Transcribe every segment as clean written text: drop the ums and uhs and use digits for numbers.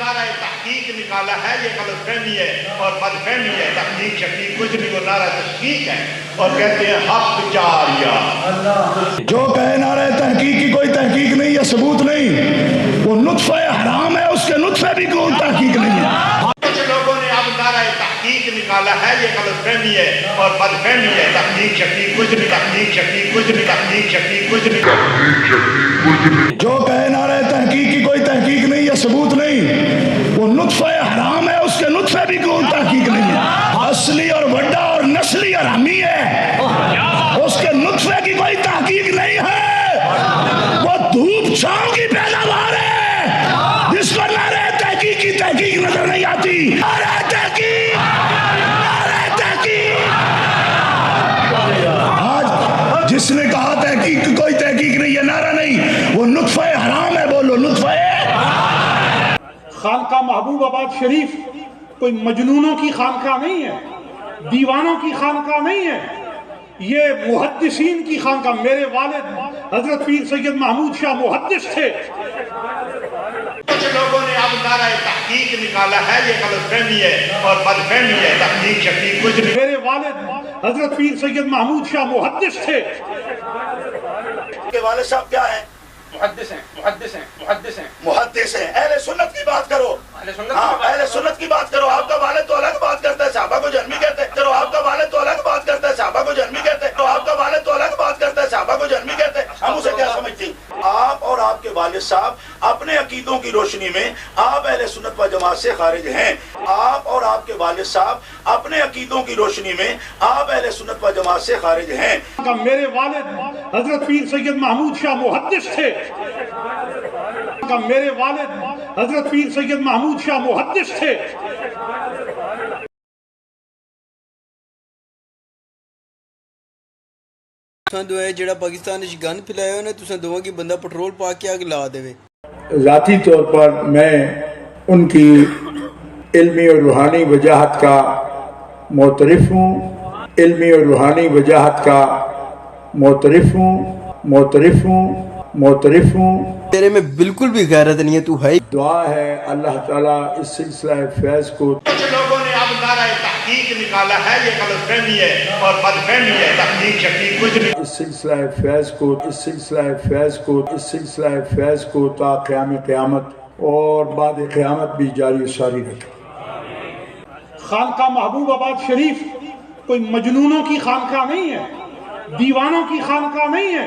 نعرہ تحقیق نکالا ہے یہ غلط فہمی ہے اور بد فہمی ہے. تحقیق شقیق کچھ نہیں، وہ نعرہ تحقیق ہے اور کہتے ہیں حق جاریہ. جو کہے نعرہ تحقیق کی کوئی تحقیق نہیں ہے، ثبوت نہیں، وہ نطفہ حرام ہے، اس کے نطفے بھی کوئی تحقیق نہیں ہے. کچھ لوگوں نے اب نعرہ تحقیق نکالا ہے یہ غلط فہمی ہے اور بد فہمی ہے. تحقیق شقیق کچھ نہیں، تحقیق شقیق کچھ نہیں، تحقیق شقیق کچھ نہیں. جو کہے نعرہ تحقیق کی کوئی تحقیق نہیں ہے، ثبوت نہیں، وہ نطفہ حرام ہے، اس کے نطفے بھی کوئی تحقیق نہیں ہے. اصلی اور بڑا اور نسلی حرامی ہے، اس کے نطفے کی کوئی تحقیق نہیں ہے. وہ دھوپ چھاؤں کی پیداوار ہے جس کو نعرہ تحقیق کی تحقیق نظر نہیں آتی. نعرہ تحقیق، نعرہ تحقیق. آج جس نے کہا تحقیق کی کوئی تحقیق نہیں ہے، نعرہ نہیں، وہ نطفہ حرام ہے. بولو نطفہ. خانقاہ محبوب آباد شریف کوئی مجنونوں کی خانقاہ نہیں ہے، دیوانوں کی خانقاہ نہیں ہے، یہ محدثین کی خانقاہ. میرے والد حضرت پیر سید محمود شاہ محدث تھے. کچھ لوگوں نے اب نعرہ تحقیق نکالا ہے یہ غلط فہمی ہے اور بد فہمی ہے. تحقیق شقیق کچھ نہیں. میرے والد حضرت پیر سید محمود شاہ محدث تھے. کے والد صاحب کیا ہیں؟ محدث ہیں، محدث ہیں، محدث ہیں. محدث ہیں. اہل سنت کی بات کرو. ہاں، اہل سنت کی بات کرو. آپ کا والد تو الگ بات کرتا ہے، صحابہ کو جہنمی کہتے ہیں. کرو آپ کا والد تو الگ بات کرتا ہے، صحابہ کو جہنمی کہتے ہیں. آپ کا والد تو الگ بات کرتا ہے، صحابہ کو جہنمی کہتے ہیں. ہم اسے کیا سمجھتے ہیں؟ آپ اور آپ کے والد صاحب اپنے عقیدوں کی روشنی میں آپ اہل سنت و جماعت سے خارج ہیں. آپ اور آپ کے والد صاحب اپنے عقیدوں کی روشنی میں آپ اہل سنت و جماعت سے خارج ہیں. میرے والد حضرت پیر سید محمود شاہ محدث تھے. میرے والد حضرت پیر سید محمود شاہ محدث تھے. جڑا پاکستان گند پھیلایا انہیں تساں دو کہ بندہ پٹرول پا کے آگ لا دے. ذاتی طور پر میں ان کی علمی اور روحانی وجاہت کا معترف ہوں، علمی اور روحانی وجاہت کا معترف ہوں. تیرے میں بالکل بھی غیرت نہیں ہے، تو ہے. دعا ہے اللہ تعالیٰ اس سلسلہ فیض کو. کچھ لوگوں نے اب نعرہ تحقیق نکالا ہے یہ غلط فہمی ہے اور بد فہمی ہے. تحقیق شقیق کچھ نہیں. اس سلسلہ فیض کو تا قیام قیامت اور بعد قیامت بھی جاری و ساری رکھے. خانقاہ محبوب آباد شریف کوئی مجنونوں کی خانقاہ نہیں ہے، دیوانوں کی خانقاہ نہیں ہے،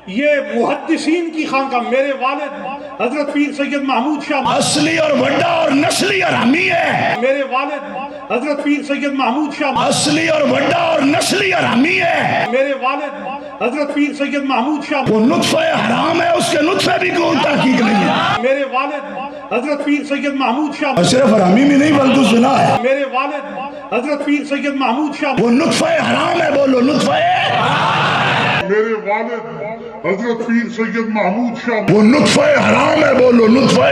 یہ محدثین کی خانقاہ. میرے والد حضرت پیر سید محمود شاہ اصلی اور بڑا اور نسلی حرامی ہے. میرے والد حضرت پیر سید محمود شاہ اصلی اور بڑا اور نسلی حرامی ہے. میرے والد حضرت پیر سید محمود شاہ وہ نطفہ حرام ہے، اس کے نطفے بھی کوئی تحقیق نہیں ہے. میرے والد حضرت پیر سید محمود شاہ اور صرف حرامی بھی نہیں بلکہ زنا ہے. میرے والد حضرت پیر سید محمود شاہ وہ نطفہ حرام ہے. بولو نطفہ. میرے والد حضرت پیر سید محمود شاہ وہ نطفہ حرام ہے. بولو نطفہ.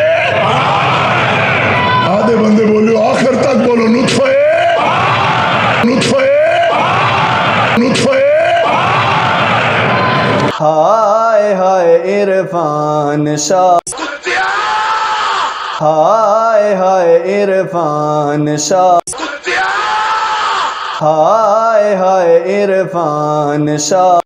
آدھے بندے بولو آخر تک بولو نطفہ. ہائے ہائے عرفان شاہ، ہائے ہائے عرفان شاہ، ہائے ہائے عرفان شاہ.